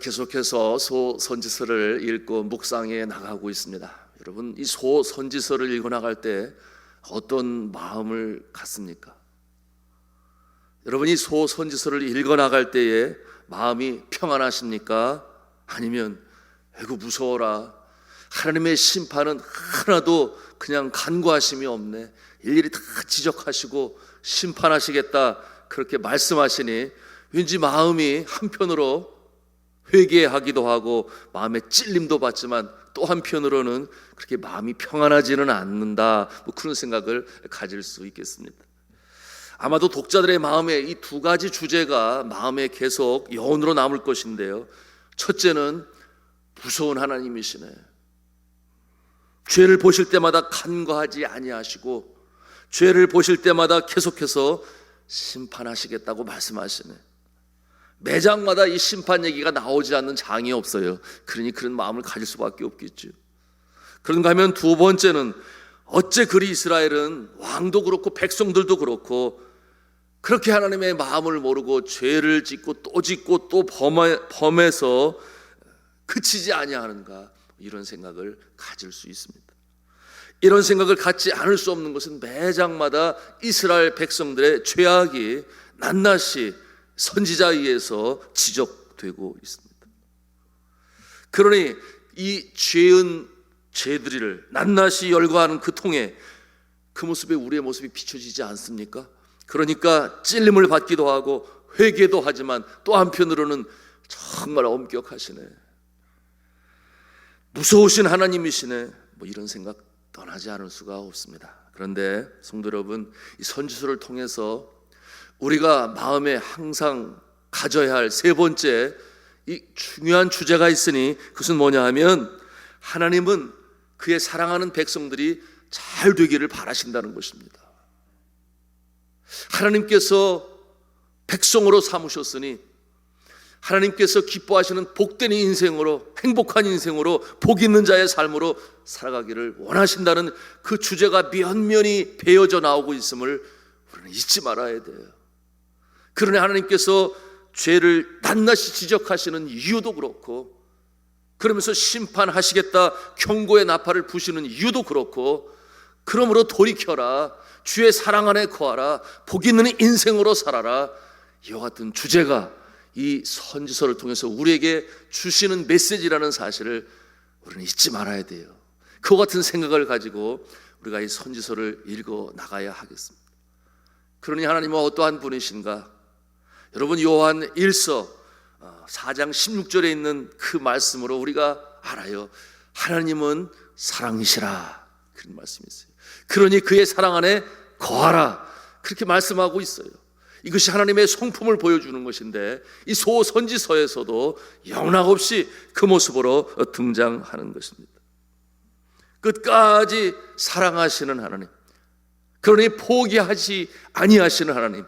계속해서 소선지서를 읽고 묵상해 나가고 있습니다. 여러분, 이 소선지서를 읽어 나갈 때 어떤 마음을 갖습니까? 여러분, 이 소선지서를 읽어 나갈 때에 마음이 평안하십니까? 아니면 아이고 무서워라, 하나님의 심판은 하나도 그냥 간과하심이 없네, 일일이 다 지적하시고 심판하시겠다, 그렇게 말씀하시니 왠지 마음이 한편으로 회개하기도 하고 마음에 찔림도 받지만 또 한편으로는 그렇게 마음이 평안하지는 않는다, 그런 생각을 가질 수 있겠습니다. 아마도 독자들의 마음에 이 두 가지 주제가 마음에 계속 여운으로 남을 것인데요, 첫째는 무서운 하나님이시네, 죄를 보실 때마다 간과하지 아니하시고 죄를 보실 때마다 계속해서 심판하시겠다고 말씀하시네. 매장마다 이 심판 얘기가 나오지 않는 장이 없어요. 그러니 그런 마음을 가질 수밖에 없겠죠. 그런가 하면 두 번째는 어째 그리 이스라엘은 왕도 그렇고 백성들도 그렇고 그렇게 하나님의 마음을 모르고 죄를 짓고 또 범해서 그치지 아니하는가, 이런 생각을 가질 수 있습니다. 이런 생각을 갖지 않을 수 없는 것은 매장마다 이스라엘 백성들의 죄악이 낱낱이 선지자에 의해서 지적되고 있습니다. 그러니 이 죄은 죄들이를 낱낱이 열거하는 그 통에 그 모습에 우리의 모습이 비춰지지 않습니까? 그러니까 찔림을 받기도 하고 회개도 하지만 또 한편으로는 정말 엄격하시네, 무서우신 하나님이시네, 이런 생각 떠나지 않을 수가 없습니다. 그런데 성도 여러분, 이 선지서를 통해서 우리가 마음에 항상 가져야 할 세 번째 이 중요한 주제가 있으니 그것은 뭐냐 하면 하나님은 그의 사랑하는 백성들이 잘 되기를 바라신다는 것입니다. 하나님께서 백성으로 삼으셨으니 하나님께서 기뻐하시는 복된 인생으로, 행복한 인생으로, 복 있는 자의 삶으로 살아가기를 원하신다는 그 주제가 면면히 배어져 나오고 있음을 우리는 잊지 말아야 돼요. 그러니 하나님께서 죄를 낱낱이 지적하시는 이유도 그렇고, 그러면서 심판하시겠다 경고의 나팔을 부시는 이유도 그렇고, 그러므로 돌이켜라, 주의 사랑 안에 거하라, 복 있는 인생으로 살아라, 이와 같은 주제가 이 선지서를 통해서 우리에게 주시는 메시지라는 사실을 우리는 잊지 말아야 돼요. 그와 같은 생각을 가지고 우리가 이 선지서를 읽어 나가야 하겠습니다. 그러니 하나님은 어떠한 분이신가? 여러분, 요한 1서 4장 16절에 있는 그 말씀으로 우리가 알아요. 하나님은 사랑이시라, 그런 말씀이 있어요. 그러니 그의 사랑 안에 거하라, 그렇게 말씀하고 있어요. 이것이 하나님의 성품을 보여주는 것인데 이 소선지서에서도 영락없이 그 모습으로 등장하는 것입니다. 끝까지 사랑하시는 하나님, 그러니 포기하지 아니하시는 하나님,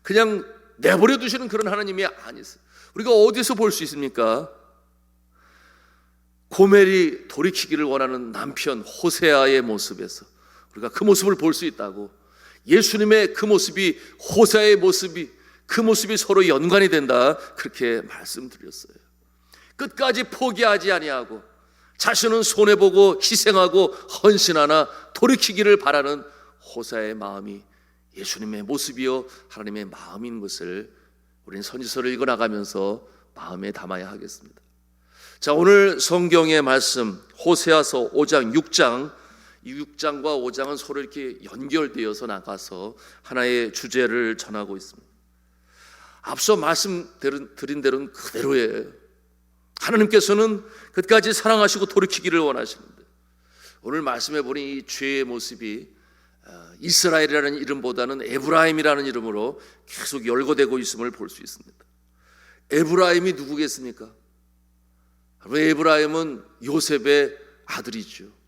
그냥 내버려 두시는 그런 하나님이 아니세요. 우리가 어디서 볼 수 있습니까? 고멜이 돌이키기를 원하는 남편 호세아의 모습에서 우리가 그 모습을 볼 수 있다고. 예수님의 그 모습이, 호세아의 모습이, 그 모습이 서로 연관이 된다, 그렇게 말씀드렸어요. 끝까지 포기하지 아니하고 자신은 손해보고 희생하고 헌신하나 돌이키기를 바라는 호세아의 마음이 예수님의 모습이요 하나님의 마음인 것을 우리는 선지서를 읽어나가면서 마음에 담아야 하겠습니다. 자, 오늘 성경의 말씀 호세아서 5장 6장, 이 6장과 5장은 서로 이렇게 연결되어서 나가서 하나의 주제를 전하고 있습니다. 앞서 말씀드린 대로는 그대로예요. 하나님께서는 끝까지 사랑하시고 돌이키기를 원하시는데, 오늘 말씀해 보니 이 죄의 모습이 이스라엘이라는 이름보다는 에브라임이라는 이름으로 계속 열거되고 있음을 볼 수 있습니다. 에브라임이 누구겠습니까? 에브라임은 요셉의 아들이죠.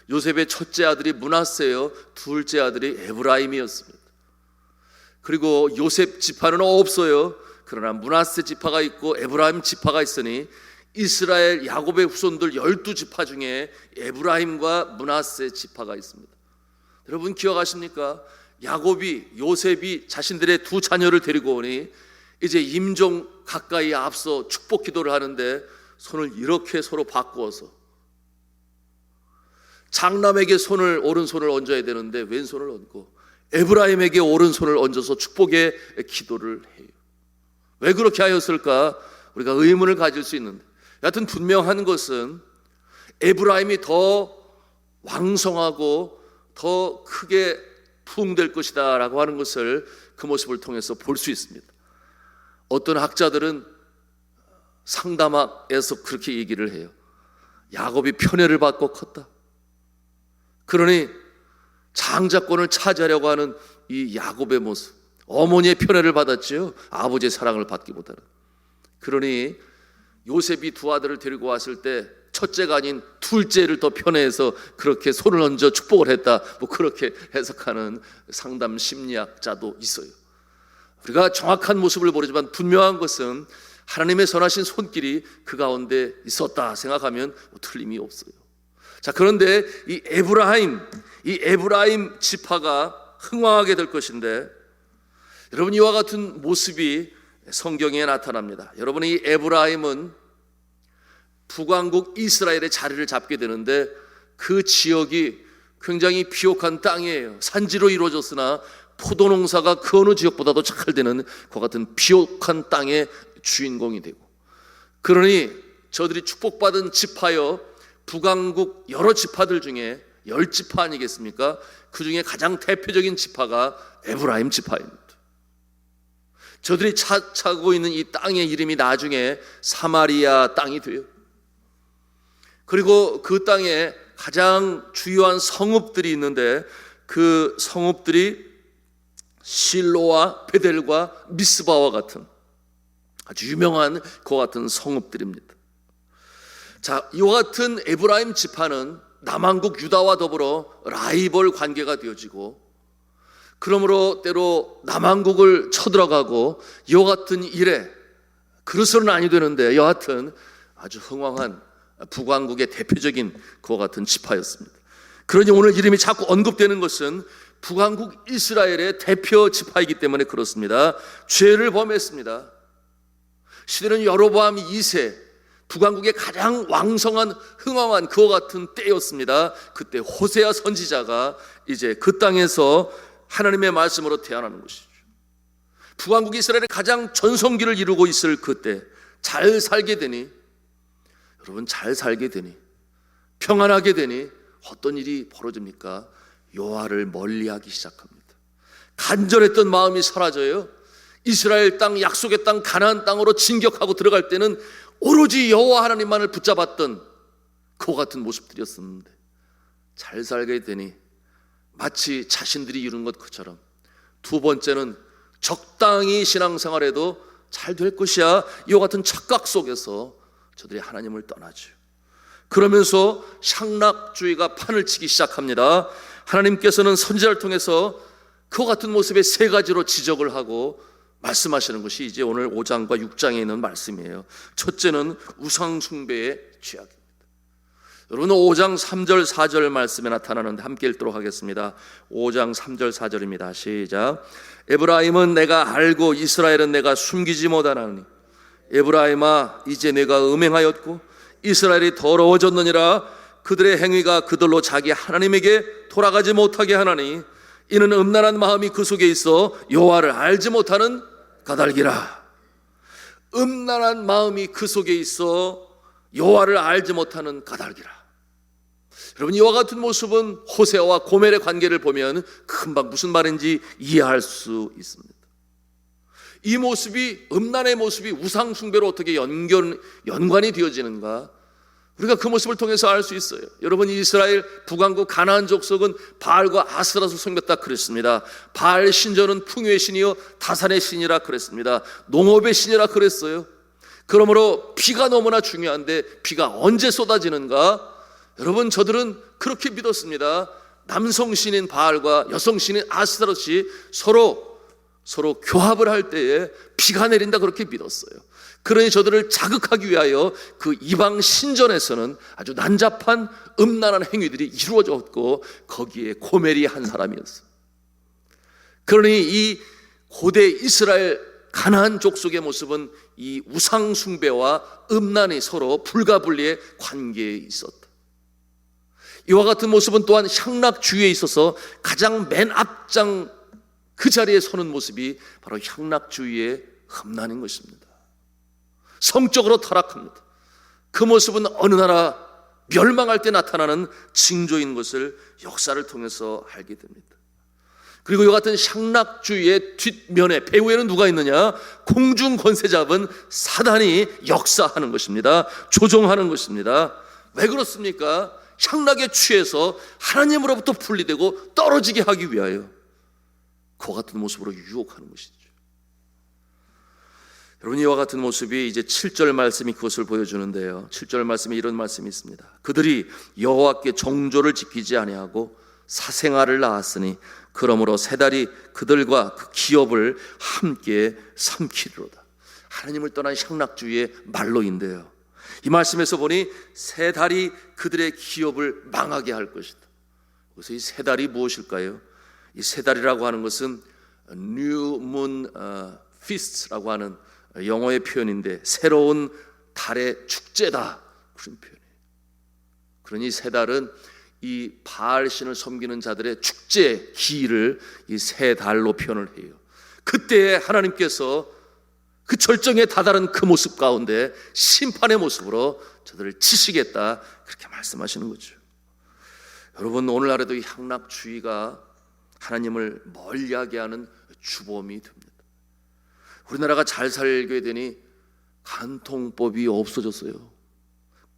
요셉의 첫째 아들이 므낫세요, 둘째 아들이 에브라임이었습니다. 그리고 요셉 지파는 없어요. 그러나 므낫세 지파가 있고 에브라임 지파가 있으니 이스라엘 야곱의 후손들 12지파 중에 에브라임과 므낫세 지파가 있습니다. 여러분 기억하십니까? 야곱이, 요셉이 자신들의 두 자녀를 데리고 오니 이제 임종 가까이 앞서 축복 기도를 하는데 손을 이렇게 서로 바꾸어서 장남에게 오른손을 얹어야 되는데 왼손을 얹고 에브라임에게 오른손을 얹어서 축복의 기도를 해요. 왜 그렇게 하였을까? 우리가 의문을 가질 수 있는데, 여하튼 분명한 것은 에브라임이 더 왕성하고 더 크게 부흥될 것이다 라고 하는 것을 그 모습을 통해서 볼 수 있습니다. 어떤 학자들은 상담학에서 그렇게 얘기를 해요. 야곱이 편애를 받고 컸다. 그러니 장자권을 차지하려고 하는 이 야곱의 모습, 어머니의 편애를 받았지요. 아버지의 사랑을 받기보다는. 그러니 요셉이 두 아들을 데리고 왔을 때 첫째가 아닌 둘째를 더 편애해서 그렇게 손을 얹어 축복을 했다, 뭐 그렇게 해석하는 상담 심리학자도 있어요. 우리가 정확한 모습을 모르지만 분명한 것은 하나님의 선하신 손길이 그 가운데 있었다 생각하면 틀림이 없어요. 자, 그런데 이 에브라임 지파가 흥왕하게 될 것인데, 여러분 이와 같은 모습이 성경에 나타납니다. 여러분, 이 에브라임은 북왕국 이스라엘의 자리를 잡게 되는데 그 지역이 굉장히 비옥한 땅이에요. 산지로 이루어졌으나 포도 농사가 그 어느 지역보다도 잘 되는 그 같은 비옥한 땅의 주인공이 되고, 그러니 저들이 축복받은 지파여 북왕국 여러 지파들 중에 10지파 아니겠습니까? 그 중에 가장 대표적인 지파가 에브라임 지파입니다. 저들이 차고 있는 이 땅의 이름이 나중에 사마리아 땅이 돼요. 그리고 그 땅에 가장 주요한 성읍들이 있는데 그 성읍들이 실로와 베델과 미스바와 같은 아주 유명한 그 같은 성읍들입니다. 자, 이와 같은 에브라임 지파는 남왕국 유다와 더불어 라이벌 관계가 되어지고, 그러므로 때로 남왕국을 쳐들어가고 이와 같은 일에 그릇은 아니 되는데 여하튼 아주 흥왕한 북왕국의 대표적인 그와 같은 지파였습니다. 그러니 오늘 이름이 자꾸 언급되는 것은 북왕국 이스라엘의 대표 지파이기 때문에 그렇습니다. 죄를 범했습니다. 시대는 여로보암 2세, 북왕국의 가장 왕성한 흥왕한 그와 같은 때였습니다. 그때 호세아 선지자가 이제 그 땅에서 하나님의 말씀으로 태어나는 것이죠. 북왕국 이스라엘의 가장 전성기를 이루고 있을 그때 잘 살게 되니, 여러분 잘 살게 되니, 평안하게 되니 어떤 일이 벌어집니까? 여호와를 멀리하기 시작합니다. 간절했던 마음이 사라져요. 이스라엘 땅, 약속의 땅, 가나안 땅으로 진격하고 들어갈 때는 오로지 여호와 하나님만을 붙잡았던 그와 같은 모습들이었었는데, 잘 살게 되니 마치 자신들이 이룬 것처럼 두 번째는 적당히 신앙생활해도 잘 될 것이야, 이와 같은 착각 속에서 저들이 하나님을 떠나죠. 그러면서 향락주의가 판을 치기 시작합니다. 하나님께서는 선지자를 통해서 그와 같은 모습의 세 가지로 지적을 하고 말씀하시는 것이 이제 오늘 5장과 6장에 있는 말씀이에요. 첫째는 우상 숭배의 죄악입니다. 여러분 5장 3절 4절 말씀에 나타나는데 함께 읽도록 하겠습니다. 5장 3절 4절입니다. 시작. 에브라임은 내가 알고 이스라엘은 내가 숨기지 못하나니, 에브라임아 이제 내가 음행하였고 이스라엘이 더러워졌느니라. 그들의 행위가 그들로 자기 하나님에게 돌아가지 못하게 하나니, 이는 음란한 마음이 그 속에 있어 여호와를 알지 못하는 까닭이라. 음란한 마음이 그 속에 있어 여호와를 알지 못하는 까닭이라. 여러분 이와 같은 모습은 호세아와 고멜의 관계를 보면 금방 무슨 말인지 이해할 수 있습니다. 이 모습이, 음란의 모습이 우상 숭배로 어떻게 연관이 되어지는가, 우리가 그 모습을 통해서 알 수 있어요. 여러분 이스라엘 북왕국 가나안 족속은 바알과 아스라를 섬겼다 그랬습니다. 바알 신전은 풍요의 신이요 다산의 신이라 그랬습니다. 농업의 신이라 그랬어요. 그러므로 비가 너무나 중요한데 비가 언제 쏟아지는가? 여러분 저들은 그렇게 믿었습니다. 남성 신인 바알과 여성 신인 아스타롯이 서로 교합을 할 때에 비가 내린다 그렇게 믿었어요. 그러니 저들을 자극하기 위하여 그 이방 신전에서는 아주 난잡한 음란한 행위들이 이루어졌고, 거기에 고멜이 한 사람이었어요. 그러니 이 고대 이스라엘 가나안 족속의 모습은 이 우상 숭배와 음란이 서로 불가분리의 관계에 있었다. 이와 같은 모습은 또한 향락주의에 있어서 가장 맨 앞장 그 자리에 서는 모습이 바로 향락주의의 흠난인 것입니다. 성적으로 타락합니다. 그 모습은 어느 나라 멸망할 때 나타나는 징조인 것을 역사를 통해서 알게 됩니다. 그리고 이와 같은 향락주의의 뒷면에 배후에는 누가 있느냐? 공중 권세 잡은 사단이 역사하는 것입니다. 조종하는 것입니다. 왜 그렇습니까? 향락에 취해서 하나님으로부터 분리되고 떨어지게 하기 위하여 그와 같은 모습으로 유혹하는 것이죠. 여러분, 이와 같은 모습이 이제 7절 말씀이 그것을 보여주는데요. 7절 말씀에 이런 말씀이 있습니다. 그들이 여호와께 정조를 지키지 아니하고 사생아를 낳았으니 그러므로 세 달이 그들과 그 기업을 함께 삼키리로다. 하나님을 떠난 향락주의의 말로인데요, 이 말씀에서 보니 세 달이 그들의 기업을 망하게 할 것이다. 그래서 이 세 달이 무엇일까요? 이 세 달이라고 하는 것은 New Moon Feast라고 하는 영어의 표현인데 새로운 달의 축제다, 그런 표현이에요. 그러니 세 달은 이 바알신을 섬기는 자들의 축제 기일을 이 세 달로 표현을 해요. 그때에 하나님께서 그 절정에 다다른 그 모습 가운데 심판의 모습으로 저들을 치시겠다, 그렇게 말씀하시는 거죠. 여러분, 오늘날에도 이 향락주의가 하나님을 멀리하게 하는 주범이 됩니다. 우리나라가 잘 살게 되니 간통법이 없어졌어요.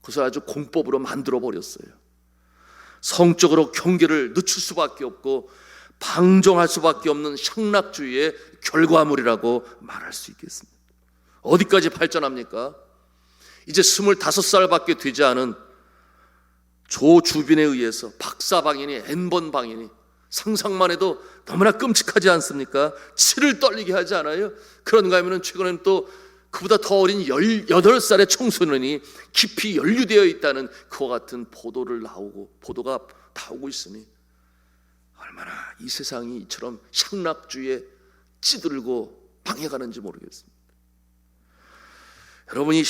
그것을 아주 공법으로 만들어 버렸어요. 성적으로 경계를 늦출 수밖에 없고 방종할 수밖에 없는 향락주의의 결과물이라고 말할 수 있겠습니다. 어디까지 발전합니까? 이제 25살밖에 되지 않은 조 주빈에 의해서 박사방인이 N번 방인이, 상상만 해도 너무나 끔찍하지 않습니까? 치를 떨리게 하지 않아요? 그런가 하면 최근에는 또 그보다 더 어린 18살의 청소년이 깊이 연루되어 있다는 그와 같은 보도가 나오고 있으니 얼마나 이 세상이 이처럼 향락주의에 찌들고 방해가는지 모르겠습니다. 여러분, 이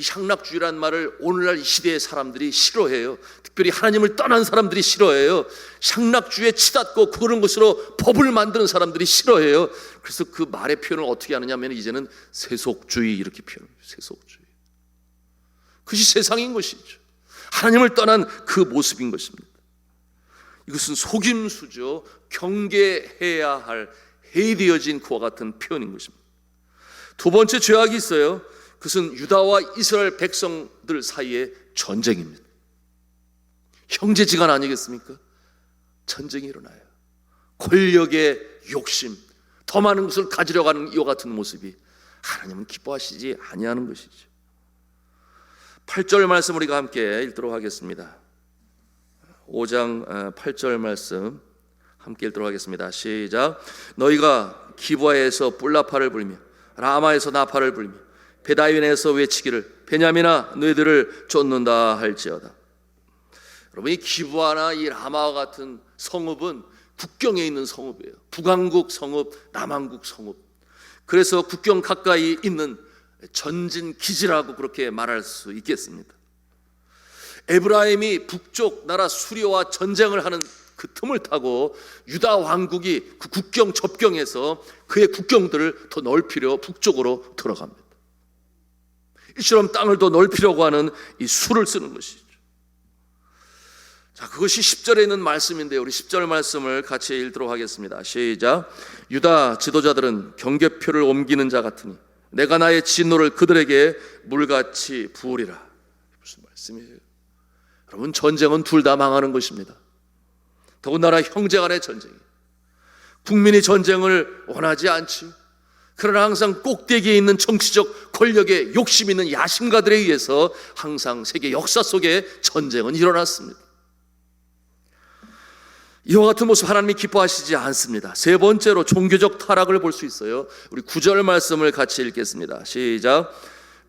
향락주의란 말을 오늘날 이 시대의 사람들이 싫어해요. 특별히 하나님을 떠난 사람들이 싫어해요. 향락주의에 치닫고 그런 것으로 법을 만드는 사람들이 싫어해요. 그래서 그 말의 표현을 어떻게 하느냐 하면 이제는 세속주의 이렇게 표현해요. 세속주의. 그것이 세상인 것이죠. 하나님을 떠난 그 모습인 것입니다. 이것은 속임수죠. 경계해야 할 해이되어진 그와 같은 표현인 것입니다. 두 번째 죄악이 있어요. 그것은 유다와 이스라엘 백성들 사이의 전쟁입니다. 형제지간 아니겠습니까? 전쟁이 일어나요. 권력의 욕심, 더 많은 것을 가지려고 하는 이와 같은 모습이 하나님은 기뻐하시지 아니하는 것이죠. 8절 말씀 우리가 함께 읽도록 하겠습니다. 5장 8절 말씀 함께 읽도록 하겠습니다. 시작. 너희가 기브아에서 뿔나파를 불며 라마에서 나팔을 불며 베다윈에서 외치기를 베냐민아 너희들을 쫓는다 할지어다. 여러분, 이 기브아나 이 라마와 같은 성읍은 국경에 있는 성읍이에요. 북왕국 성읍, 남왕국 성읍. 그래서 국경 가까이 있는 전진 기지라고 그렇게 말할 수 있겠습니다. 에브라임이 북쪽 나라 수리와 전쟁을 하는 그 틈을 타고 유다 왕국이 그 국경 접경에서 그의 국경들을 더 넓히려 북쪽으로 들어갑니다. 이처럼 땅을 더 넓히려고 하는 이 수를 쓰는 것이죠. 자, 그것이 10절에 있는 말씀인데요, 우리 10절 말씀을 같이 읽도록 하겠습니다. 시작. 유다 지도자들은 경계표를 옮기는 자 같으니 내가 나의 진노를 그들에게 물같이 부으리라. 무슨 말씀이에요? 여러분, 전쟁은 둘 다 망하는 것입니다. 더군다나 형제간의 전쟁이에요. 국민이 전쟁을 원하지 않지요. 그러나 항상 꼭대기에 있는 정치적 권력에 욕심 있는 야심가들에 의해서 항상 세계 역사 속에 전쟁은 일어났습니다. 이와 같은 모습 하나님이 기뻐하시지 않습니다. 세 번째로 종교적 타락을 볼 수 있어요. 우리 9절 말씀을 같이 읽겠습니다. 시작.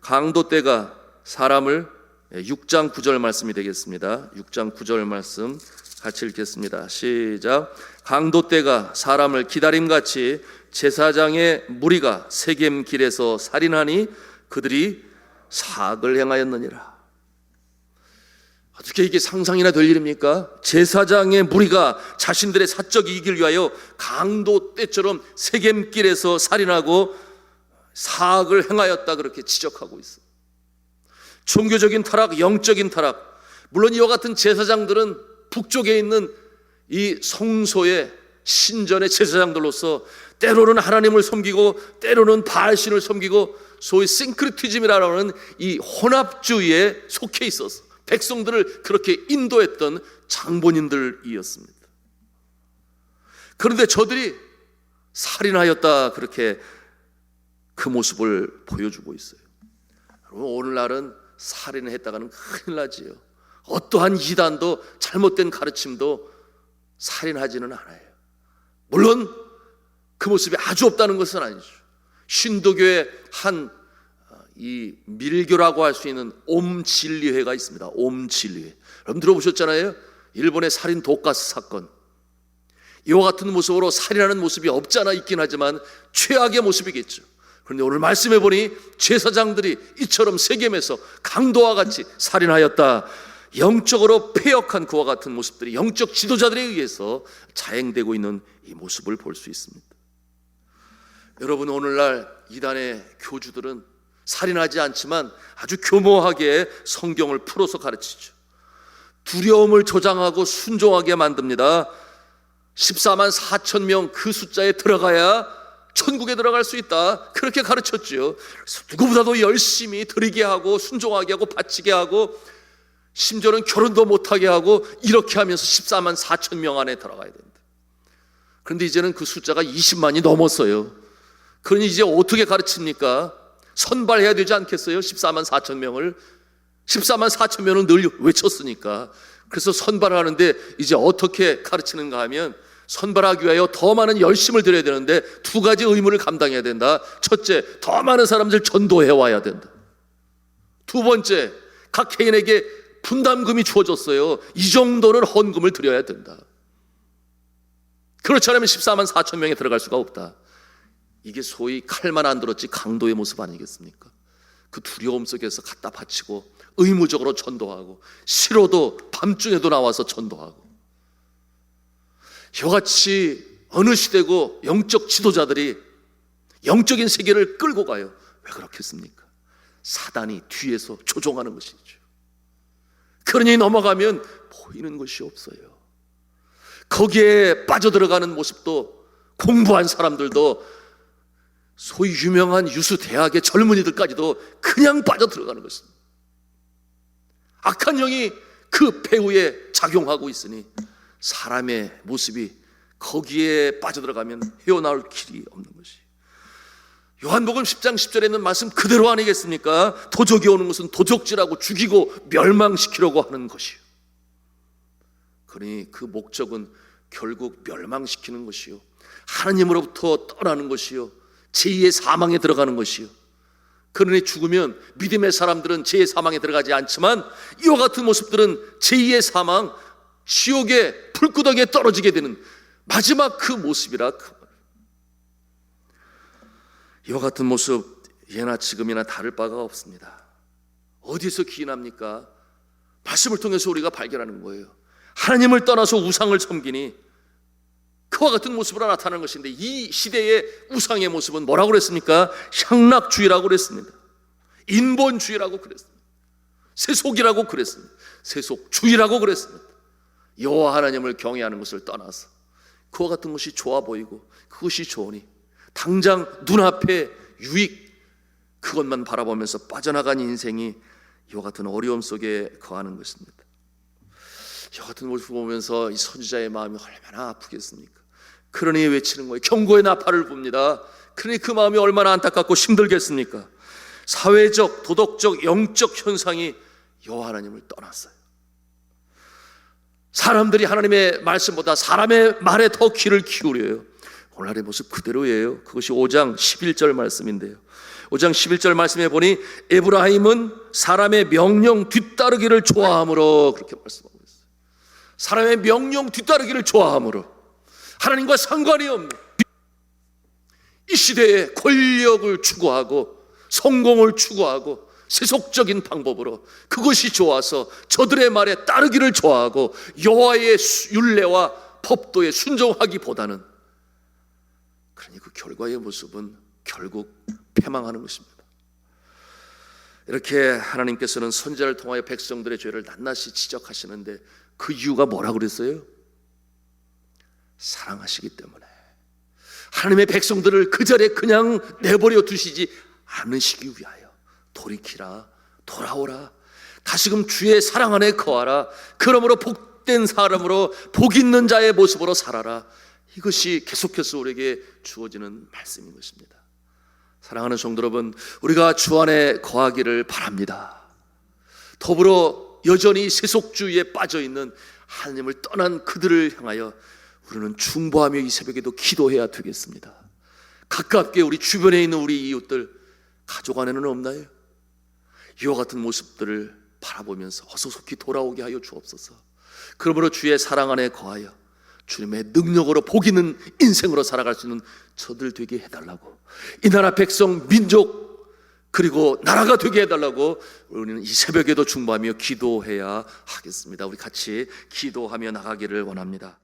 강도 떼가 사람을 6장 9절 말씀이 되겠습니다. 6장 9절 말씀 같이 읽겠습니다. 시작. 강도 때가 사람을 기다림같이 제사장의 무리가 세겜 길에서 살인하니 그들이 사악을 행하였느니라. 어떻게 이게 상상이나 될 일입니까? 제사장의 무리가 자신들의 사적 이익을 위하여 강도 때처럼 세겜길에서 살인하고 사악을 행하였다, 그렇게 지적하고 있어. 종교적인 타락, 영적인 타락. 물론 이와 같은 제사장들은 북쪽에 있는 이 성소의 신전의 제사장들로서 때로는 하나님을 섬기고 때로는 바알신을 섬기고 소위 싱크리티즘이라고 하는 이 혼합주의에 속해 있어서 백성들을 그렇게 인도했던 장본인들이었습니다. 그런데 저들이 살인하였다, 그렇게 그 모습을 보여주고 있어요. 오늘날은 살인을 했다가는 큰일 나지요. 어떠한 이단도 잘못된 가르침도 살인하지는 않아요. 물론 그 모습이 아주 없다는 것은 아니죠. 신도교의 한 이 밀교라고 할 수 있는 옴진리회가 있습니다. 옴진리회. 여러분 들어보셨잖아요. 일본의 살인 독가스 사건. 이와 같은 모습으로 살인하는 모습이 없지 않아 있긴 하지만 최악의 모습이겠죠. 그런데 오늘 말씀해 보니 제사장들이 이처럼 세겜에서 강도와 같이 살인하였다. 영적으로 패역한 그와 같은 모습들이 영적 지도자들에 의해서 자행되고 있는 이 모습을 볼 수 있습니다. 여러분, 오늘날 이단의 교주들은 살인하지 않지만 아주 교모하게 성경을 풀어서 가르치죠. 두려움을 조장하고 순종하게 만듭니다. 14만 4천 명 그 숫자에 들어가야 천국에 들어갈 수 있다, 그렇게 가르쳤죠. 그래서 누구보다도 열심히 드리게 하고 순종하게 하고 바치게 하고 심지어는 결혼도 못하게 하고 이렇게 하면서 14만 4천 명 안에 들어가야 된다. 그런데 이제는 그 숫자가 20만이 넘었어요. 그러니 이제 어떻게 가르칩니까? 선발해야 되지 않겠어요? 14만 4천 명을 14만 4천 명은 늘 외쳤으니까. 그래서 선발하는데 이제 어떻게 가르치는가 하면 선발하기 위하여 더 많은 열심을 들여야 되는데 두 가지 의무를 감당해야 된다. 첫째, 더 많은 사람들 전도해 와야 된다. 두 번째, 각 개인에게 분담금이 주어졌어요. 이 정도는 헌금을 드려야 된다. 그렇지 않으면 14만 4천 명에 들어갈 수가 없다. 이게 소위 칼만 안 들었지 강도의 모습 아니겠습니까? 그 두려움 속에서 갖다 바치고 의무적으로 전도하고 싫어도 밤중에도 나와서 전도하고, 이같이 어느 시대고 영적 지도자들이 영적인 세계를 끌고 가요. 왜 그렇겠습니까? 사단이 뒤에서 조종하는 것이죠. 그러니 넘어가면 보이는 것이 없어요. 거기에 빠져들어가는 모습도 공부한 사람들도 소위 유명한 유수 대학의 젊은이들까지도 그냥 빠져들어가는 것입니다. 악한 영이 그 배후에 작용하고 있으니 사람의 모습이 거기에 빠져들어가면 헤어나올 길이 없는 것이. 요한복음 10장 10절에 있는 말씀 그대로 아니겠습니까? 도적이 오는 것은 도적질하고 죽이고 멸망시키려고 하는 것이요. 그러니 그 목적은 결국 멸망시키는 것이요, 하나님으로부터 떠나는 것이요, 제2의 사망에 들어가는 것이요. 그러니 죽으면 믿음의 사람들은 제2의 사망에 들어가지 않지만 이와 같은 모습들은 제2의 사망, 지옥의 불구덩이에 떨어지게 되는 마지막 그 모습이라. 이와 같은 모습 예나 지금이나 다를 바가 없습니다. 어디서 기인합니까? 말씀을 통해서 우리가 발견하는 거예요. 하나님을 떠나서 우상을 섬기니 그와 같은 모습으로 나타나는 것인데, 이 시대의 우상의 모습은 뭐라고 그랬습니까? 향락주의라고 그랬습니다. 인본주의라고 그랬습니다. 세속이라고 그랬습니다. 세속주의라고 그랬습니다. 여호와 하나님을 경외하는 것을 떠나서 그와 같은 것이 좋아 보이고 그것이 좋으니 당장 눈앞에 유익, 그것만 바라보면서 빠져나간 인생이 이와 같은 어려움 속에 거하는 것입니다. 이와 같은 모습을 보면서 이 선지자의 마음이 얼마나 아프겠습니까? 그러니 외치는 거예요. 경고의 나팔을 붑니다. 그러니 그 마음이 얼마나 안타깝고 힘들겠습니까? 사회적, 도덕적, 영적 현상이 여호와 하나님을 떠났어요. 사람들이 하나님의 말씀보다 사람의 말에 더 귀를 기울여요. 오늘의 모습 그대로예요. 그것이 5장 11절 말씀인데요. 5장 11절 말씀해 보니 에브라임은 사람의 명령 뒤따르기를 좋아함으로 그렇게 말씀하고 있어요. 사람의 명령 뒤따르기를 좋아함으로, 하나님과 상관이 없는 이 시대에 권력을 추구하고 성공을 추구하고 세속적인 방법으로 그것이 좋아서 저들의 말에 따르기를 좋아하고 여호와의 율례와 법도에 순종하기보다는, 그러니 그 결과의 모습은 결국 패망하는 것입니다. 이렇게 하나님께서는 선지자를 통하여 백성들의 죄를 낱낱이 지적하시는데 그 이유가 뭐라고 그랬어요? 사랑하시기 때문에. 하나님의 백성들을 그 자리에 그냥 내버려 두시지 않으시기 위하여 돌이키라, 돌아오라, 다시금 주의 사랑 안에 거하라, 그러므로 복된 사람으로 복 있는 자의 모습으로 살아라. 이것이 계속해서 우리에게 주어지는 말씀인 것입니다. 사랑하는 성도 여러분, 우리가 주 안에 거하기를 바랍니다. 더불어 여전히 세속주의에 빠져있는 하나님을 떠난 그들을 향하여 우리는 중보하며 이 새벽에도 기도해야 되겠습니다. 가깝게 우리 주변에 있는 우리 이웃들, 가족 안에는 없나요? 이와 같은 모습들을 바라보면서 어서 속히 돌아오게 하여 주옵소서. 그러므로 주의 사랑 안에 거하여 주님의 능력으로 복 있는 인생으로 살아갈 수 있는 저들 되게 해달라고, 이 나라 백성, 민족, 그리고 나라가 되게 해달라고 우리는 이 새벽에도 중보하며 기도해야 하겠습니다. 우리 같이 기도하며 나가기를 원합니다.